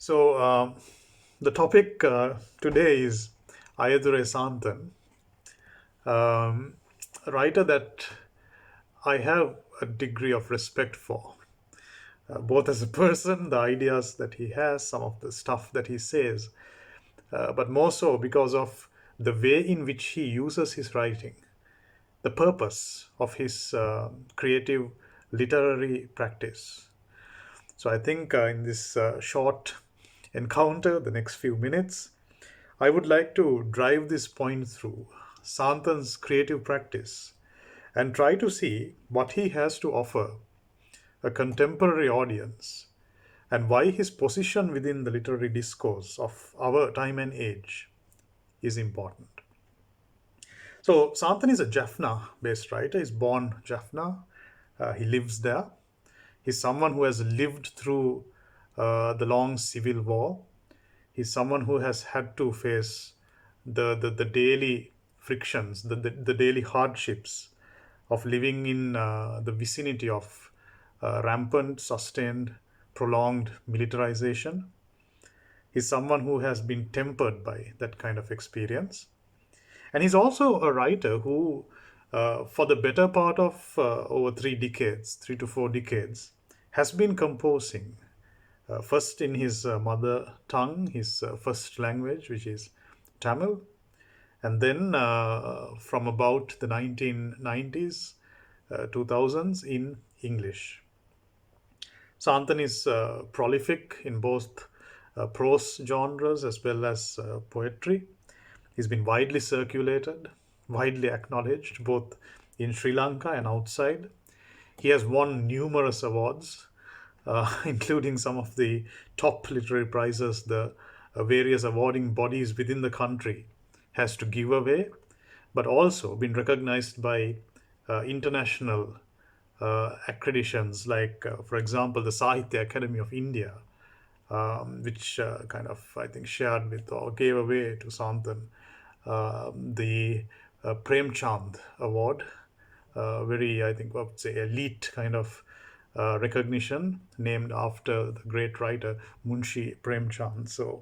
So the topic today is Ayathurai Santhan, a writer that I have a degree of respect for, both as a person, the ideas that he has, some of the stuff that he says, but more so because of the way in which he uses his writing, the purpose of his creative literary practice. So I think in this short encounter, the next few minutes, I would like to drive this point through Santhan's creative practice and try to see what he has to offer a contemporary audience and why his position within the literary discourse of our time and age is important. So, Santhan is a Jaffna-based writer. He's born Jaffna. He lives there. He's someone who has lived through the long civil war. He's someone who has had to face the daily frictions, the daily hardships of living in the vicinity of rampant, sustained, prolonged militarization. He's someone who has been tempered by that kind of experience. And he's also a writer who, for the better part of over 3 decades, 3 to 4 decades, has been composing. First in his mother tongue, his first language, which is Tamil, and then from about the 1990s, 2000s in English. Santhan is prolific in both prose genres as well as poetry. He's been widely circulated, widely acknowledged, both in Sri Lanka and outside. He has won numerous awards, including some of the top literary prizes the various awarding bodies within the country has to give away, but also been recognized by international accreditations, like, for example, the Sahitya Academy of India, which kind of, I think, shared with or gave away to Santhan the Prem Chand Award, very, I think, I would say, elite kind of recognition named after the great writer Munshi Prem Chand. So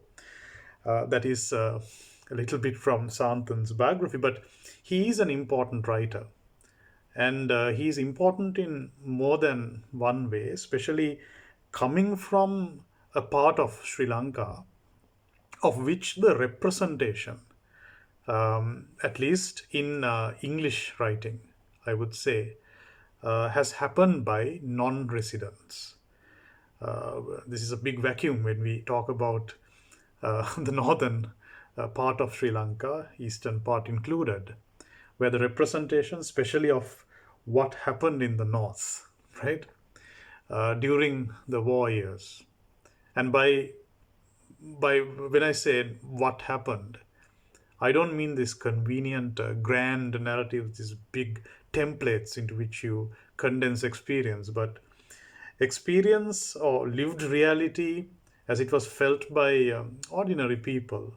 that is a little bit from Santhan's biography, but he is an important writer. And he is important in more than one way, especially coming from a part of Sri Lanka of which the representation, at least in English writing, I would say, has happened by non residents. This is a big vacuum when we talk about the northern part of Sri Lanka, eastern part included, where the representation, especially of what happened in the north, right, during the war years, and by when I say what happened, I don't mean this convenient, grand narrative, these big templates into which you condense experience, but experience or lived reality as it was felt by ordinary people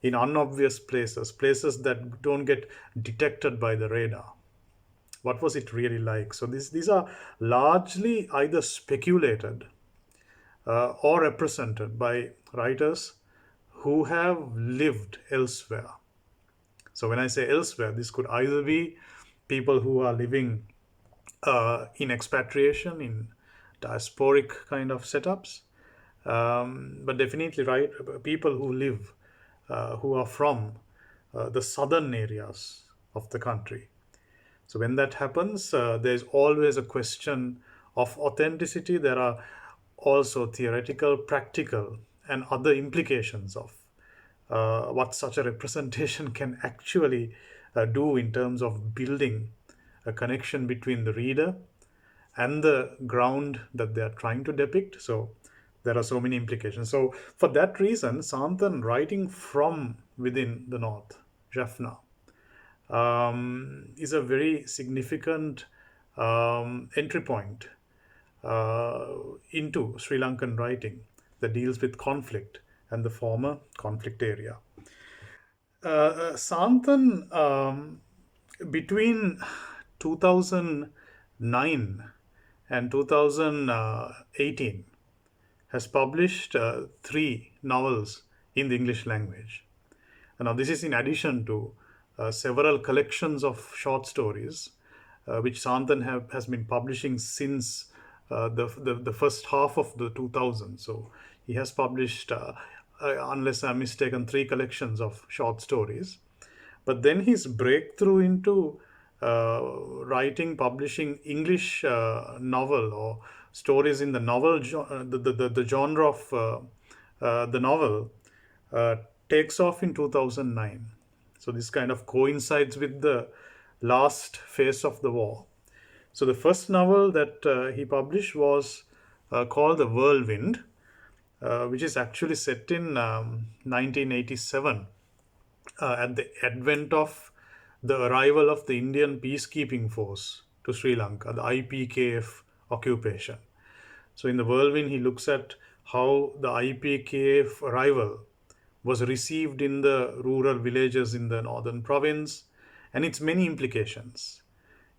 in unobvious places, places that don't get detected by the radar. What was it really like? So these are largely either speculated or represented by writers who have lived elsewhere. So when I say elsewhere, this could either be people who are living in expatriation, in diasporic kind of setups, but definitely right people who live, who are from the southern areas of the country. So when that happens, there's always a question of authenticity. There are also theoretical, practical, and other implications of what such a representation can actually do in terms of building a connection between the reader and the ground that they are trying to depict. So there are so many implications. So for that reason, Santhan, writing from within the north, Jaffna, is a very significant entry point uh, into Sri Lankan writing that deals with conflict and the former conflict area. Santhan, between 2009 and 2018, has published 3 novels in the English language. Now, this is in addition to several collections of short stories, which Santhan has been publishing since the first half of the 2000s. So he has published, unless I'm mistaken, three collections of short stories. But then his breakthrough into writing, publishing English novel or stories in the novel, the genre of the novel uh, takes off in 2009. So this kind of coincides with the last phase of the war. So the first novel that he published was called The Whirlwind, which is actually set in 1987, at the advent of the arrival of the Indian peacekeeping force to Sri Lanka, the IPKF occupation. So in The Whirlwind, he looks at how the IPKF arrival was received in the rural villages in the northern province and its many implications,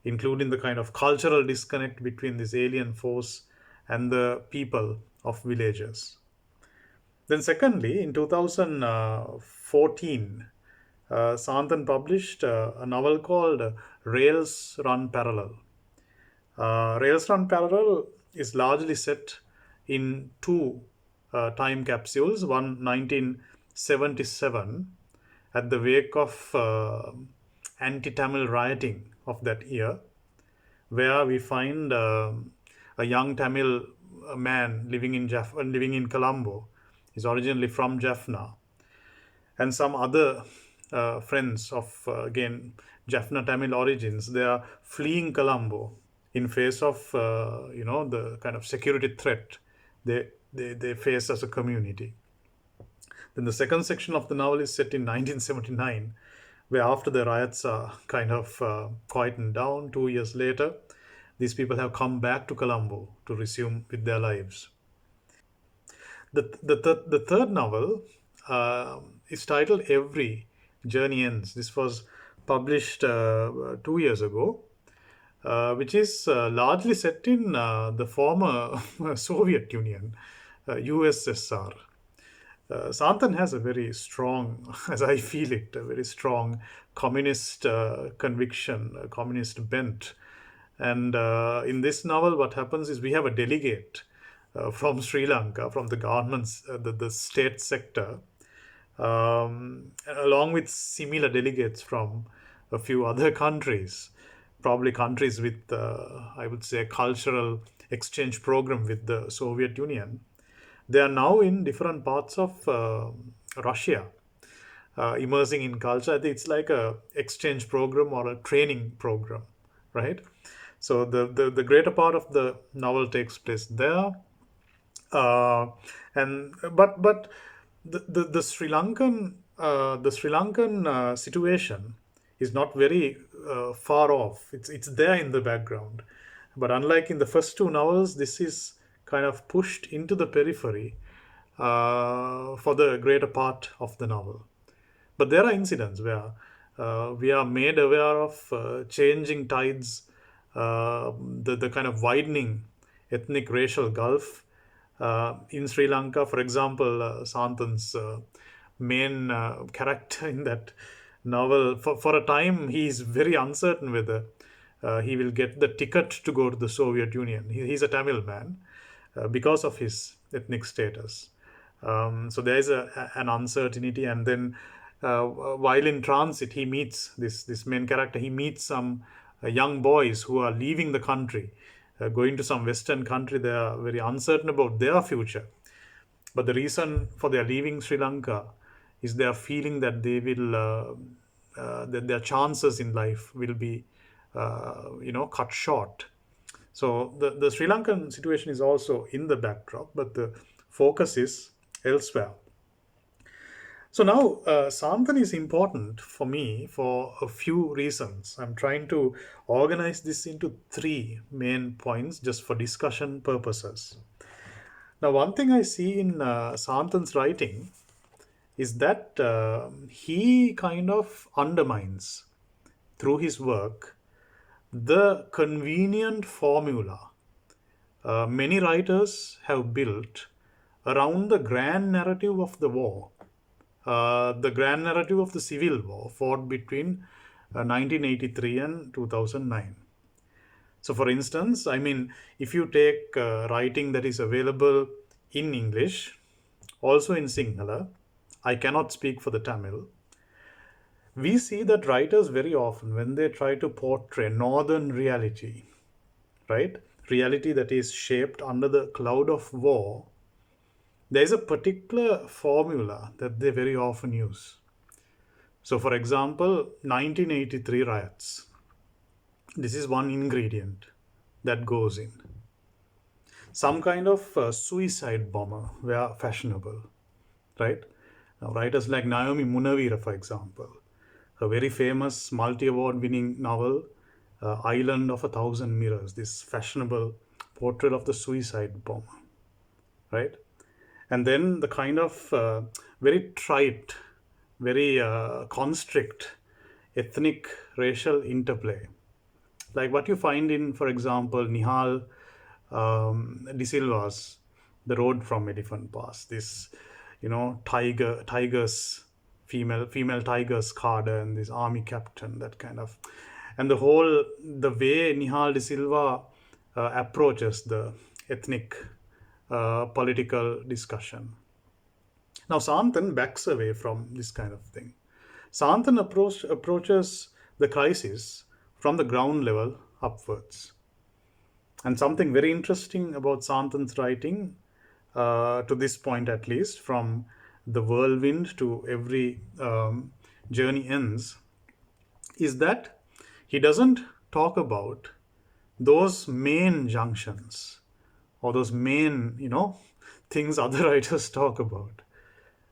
including the kind of cultural disconnect between this alien force and the people of villages. Then, secondly, in 2014, Santhan published a novel called Rails Run Parallel. Rails Run Parallel is largely set in two time capsules, one 1977 at the wake of anti-Tamil rioting of that year, where we find a young Tamil man living in Colombo. He's originally from Jaffna, and some other friends of again Jaffna Tamil origins. They are fleeing Colombo in face of the kind of security threat they face as a community. Then the second section of the novel is set in 1979, where after the riots are kind of quietened down 2 years later, these people have come back to Colombo to resume with their lives. The third novel is titled Every Journey Ends. This was published 2 years ago, which is largely set in the former Soviet Union, USSR. Santhan has a very strong, as I feel it, a very strong communist conviction, a communist bent. And in this novel, what happens is we have a delegate from Sri Lanka, from the government's, the state sector, along with similar delegates from a few other countries, probably countries with, I would say, a cultural exchange program with the Soviet Union. They are now in different parts of Russia, immersing in culture. I think it's like a exchange program or a training program, right? So the greater part of the novel takes place there, uh, and but the Sri Lankan situation is not very far off. It's there in the background, but unlike in the first two novels, this is kind of pushed into the periphery for the greater part of the novel. But there are incidents where we are made aware of changing tides, the kind of widening ethnic racial gulf in Sri Lanka. For example, Santhan's main character in that novel, for a time, he is very uncertain whether he will get the ticket to go to the Soviet Union. He's a Tamil man because of his ethnic status. So there is an uncertainty, and then while in transit, he meets this main character. He meets some young boys who are leaving the country, going to some Western country. They are very uncertain about their future, but the reason for their leaving Sri Lanka is their feeling that they will that their chances in life will be cut short. So the Sri Lankan situation is also in the backdrop, but the focus is elsewhere. So now, Santhan is important for me for a few reasons. I'm trying to organize this into three main points just for discussion purposes. Now, one thing I see in Santhan's writing is that he kind of undermines through his work the convenient formula many writers have built around the grand narrative of the war, the grand narrative of the civil war fought between 1983 and 2009. So, for instance, I mean, if you take writing that is available in English, also in Sinhala, I cannot speak for the Tamil. We see that writers very often, when they try to portray northern reality, right, reality that is shaped under the cloud of war, there is a particular formula that they very often use. So, for example, 1983 riots. This is one ingredient that goes in. Some kind of suicide bomber were fashionable, right? Now, writers like Naomi Munavira, for example, a very famous multi-award winning novel, Island of a Thousand Mirrors, this fashionable portrait of the suicide bomber, right? And then the kind of very trite, very constrict ethnic racial interplay, like what you find in, for example, Nihal De Silva's The Road from Elephant Pass. This, tigers, female tigers card and this army captain, that kind of, and the way Nihal De Silva approaches the ethnic political discussion. Now, Santhan backs away from this kind of thing. Santhan approaches the crisis from the ground level upwards. And something very interesting about Santhan's writing, to this point at least, from the whirlwind to every journey ends, is that he doesn't talk about those main junctions or those main, things other writers talk about.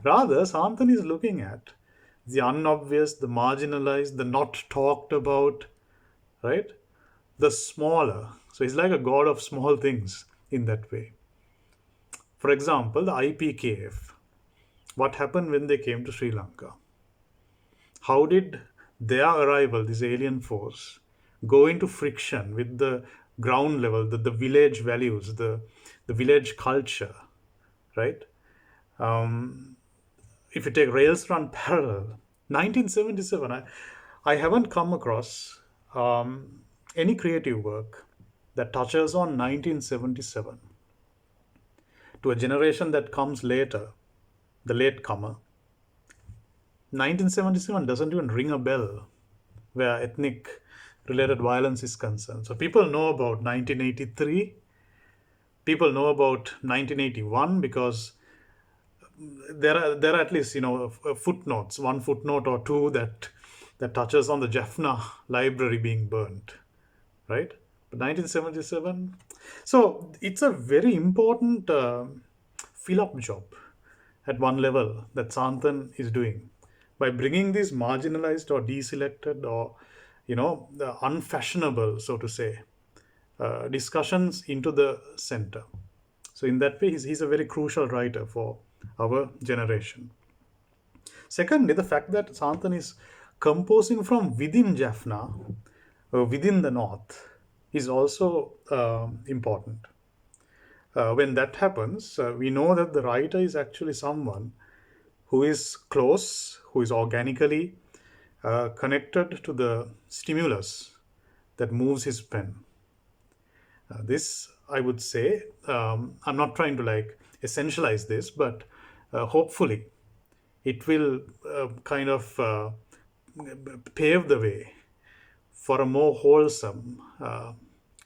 Rather, Santhan is looking at the unobvious, the marginalized, the not talked about, right? The smaller. So he's like a god of small things in that way. For example, the IPKF. What happened when they came to Sri Lanka? How did their arrival, this alien force, go into friction with the ground level, the village values, the village culture, right? If you take Rails Run Parallel, 1977, I haven't come across any creative work that touches on 1977 to a generation that comes later, the latecomer. 1977 doesn't even ring a bell where ethnic related violence is concerned. So people know about 1983, people know about 1981 because there are at least footnotes, one footnote or two that touches on the Jaffna library being burnt, right? But 1977, so it's a very important fill-up job at one level that Santhan is doing by bringing these marginalized or deselected or the unfashionable, so to say, discussions into the center. So in that way, he's a very crucial writer for our generation. Secondly, the fact that Santhan is composing from within Jaffna, within the north, is also important. When that happens, we know that the writer is actually someone who is close, who is organically connected to the stimulus that moves his pen. This, I would say, I'm not trying to essentialize this, but hopefully it will kind of pave the way for a more wholesome,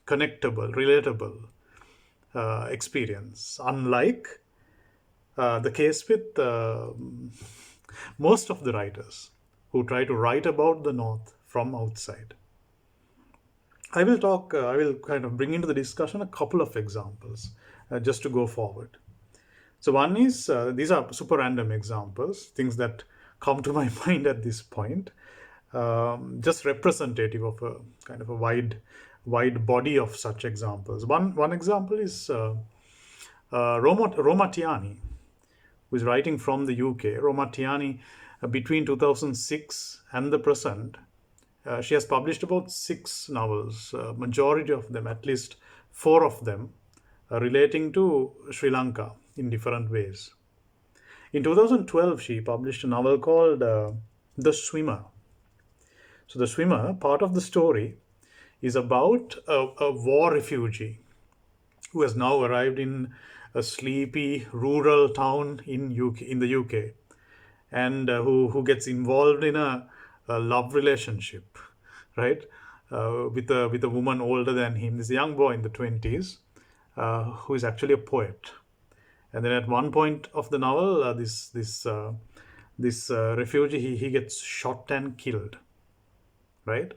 connectable, relatable experience, unlike the case with most of the writers who try to write about the North from outside. I will kind of bring into the discussion a couple of examples just to go forward. So one is, these are super random examples, things that come to my mind at this point, just representative of a kind of a wide body of such examples. One example is Roma Tiani, who is writing from the UK. Roma Tiani, between 2006 and the present, she has published about 6 novels, majority of them, at least 4 of them, relating to Sri Lanka in different ways. In 2012, she published a novel called The Swimmer. So, The Swimmer, part of the story, is about a war refugee who has now arrived in a sleepy rural town in the UK, and who gets involved in a love relationship, right, with a woman older than him. This young boy in the 20s, who is actually a poet. And then at one point of the novel, this refugee, he gets shot and killed, right?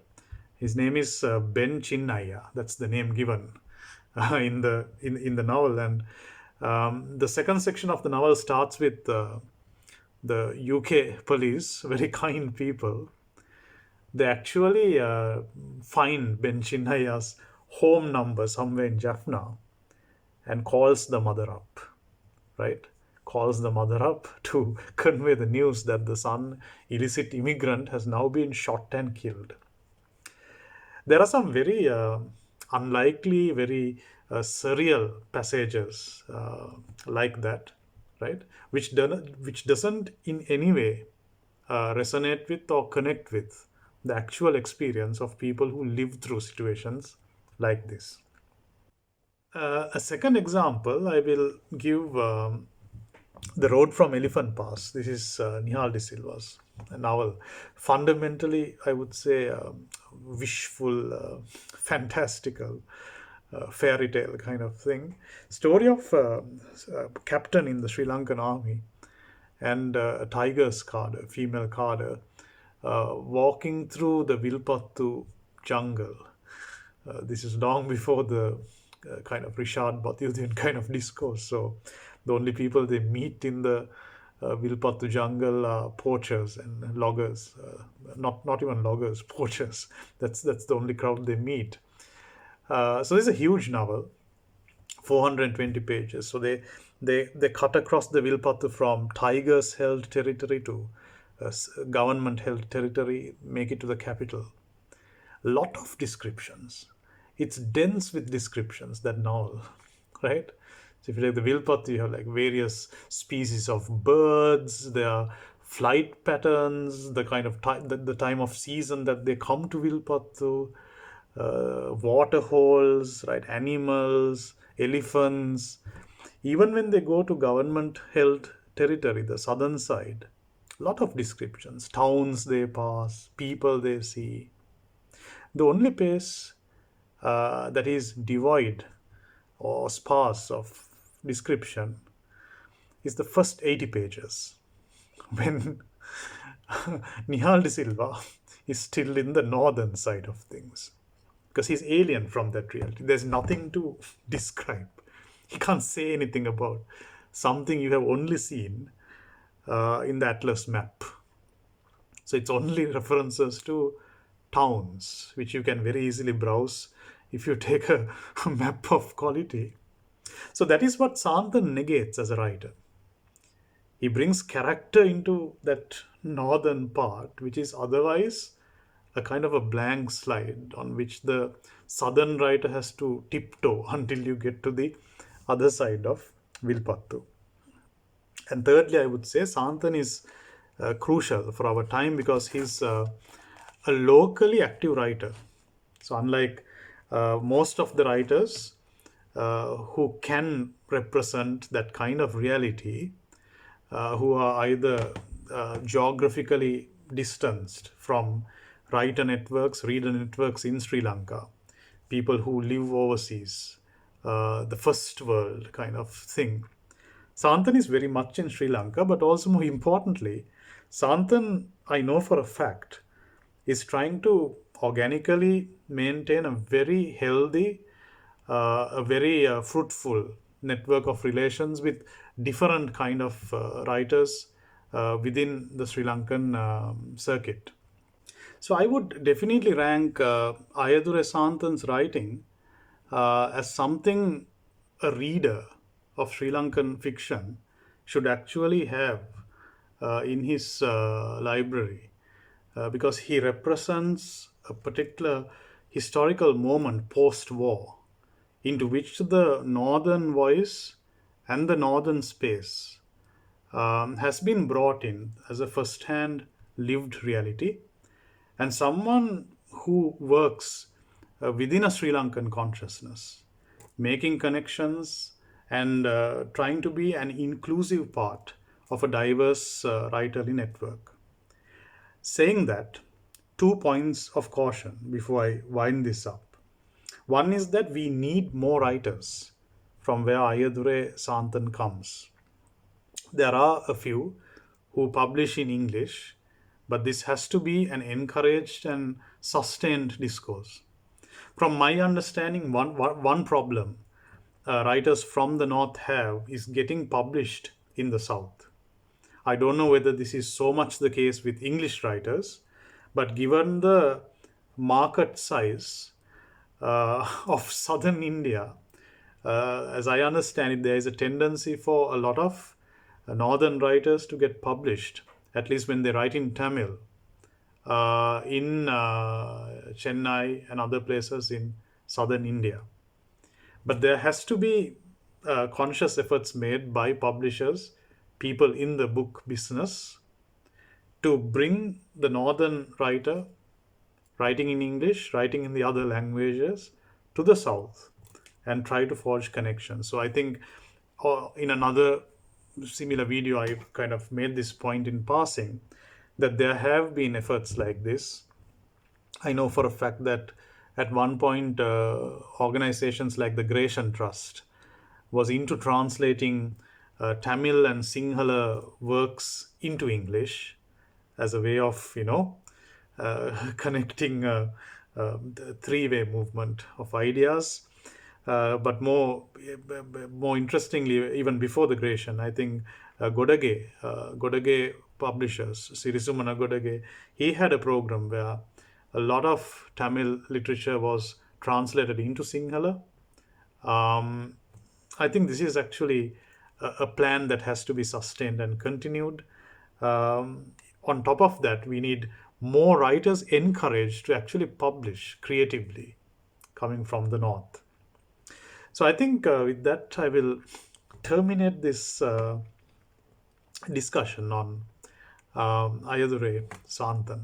His name is Ben Chinnaya. That's the name given in the novel. And the second section of the novel starts with the UK police, very kind people. They actually find Ben Chinnaya's home number somewhere in Jaffna and calls the mother up, right? Calls the mother up to convey the news that the son, illicit immigrant, has now been shot and killed. There are some very unlikely, very surreal passages like that, right? Which doesn't in any way resonate with or connect with the actual experience of people who live through situations like this. A second example I will give, The Road from Elephant Pass. This is Nihal de Silva's novel. Fundamentally, I would say wishful, fantastical, fairy tale kind of thing. Story of a captain in the Sri Lankan army and a tiger's card, a female cadre, walking through the Vilpattu jungle. This is long before the kind of Richard Bathyudian kind of discourse. So the only people they meet in the Vilpattu jungle are poachers and loggers. Not even loggers, poachers. That's the only crowd they meet. So this is a huge novel, 420 pages. So they cut across the Vilpattu from tigers held territory to government held territory, make it to the capital. Lot of descriptions. It's dense with descriptions, that novel, right? So if you take the Vilpattu, you have like various species of birds, there are flight patterns, the kind of time, the time of season that they come to Vilpattu, water holes, right? Animals, elephants. Even when they go to government-held territory, the southern side, lot of descriptions, towns they pass, people they see. The only place that is devoid or sparse of description is the first 80 pages, when Nihal de Silva is still in the northern side of things, because he's alien from that reality. There's nothing to describe. He can't say anything about something you have only seen in the Atlas map. So it's only references to towns, which you can very easily browse if you take a map of quality. So that is what Santhan negates as a writer. He brings character into that northern part, which is otherwise a kind of a blank slide on which the southern writer has to tiptoe until you get to the other side of Vilpattu. And thirdly, I would say Santhan is crucial for our time because he's a locally active writer. So unlike most of the writers who can represent that kind of reality, who are either geographically distanced from reader networks in Sri Lanka, people who live overseas, the first world kind of thing. Santhan is very much in Sri Lanka, but also more importantly, Santhan, I know for a fact, is trying to organically maintain a very healthy, a very fruitful network of relations with different kind of writers within the Sri Lankan circuit. So I would definitely rank Ayathurai Santhan's writing as something a reader of Sri Lankan fiction should actually have in his library, because he represents a particular historical moment post-war into which the northern voice and the northern space has been brought in as a first hand lived reality, and someone who works within a Sri Lankan consciousness, making connections and trying to be an inclusive part of a diverse writerly network. Saying that, two points of caution before I wind this up. One is that we need more writers from where Ayathurai Santhan comes. There are a few who publish in English, but this has to be an encouraged and sustained discourse. From my understanding, one problem writers from the north have is getting published in the south. I don't know whether this is so much the case with English writers, but given the market size of southern India, as I understand it, there is a tendency for a lot of northern writers to get published, at least when they write in Tamil, in Chennai and other places in southern India. But there has to be conscious efforts made by publishers, people in the book business, to bring the northern writer writing in English, writing in the other languages to the south and try to forge connections. So I think in another similar video, I kind of made this point in passing that there have been efforts like this. I know for a fact that at one point, organizations like the Gratian Trust was into translating Tamil and Sinhala works into English as a way of, connecting the three-way movement of ideas. But more interestingly, even before the Gratian, I think Godage Publishers, Sirisumana Godage, he had a program where a lot of Tamil literature was translated into Sinhala. I think this is actually a plan that has to be sustained and continued. On top of that, we need more writers encouraged to actually publish creatively coming from the north. So I think with that, I will terminate this discussion on Ayathurai Santhan.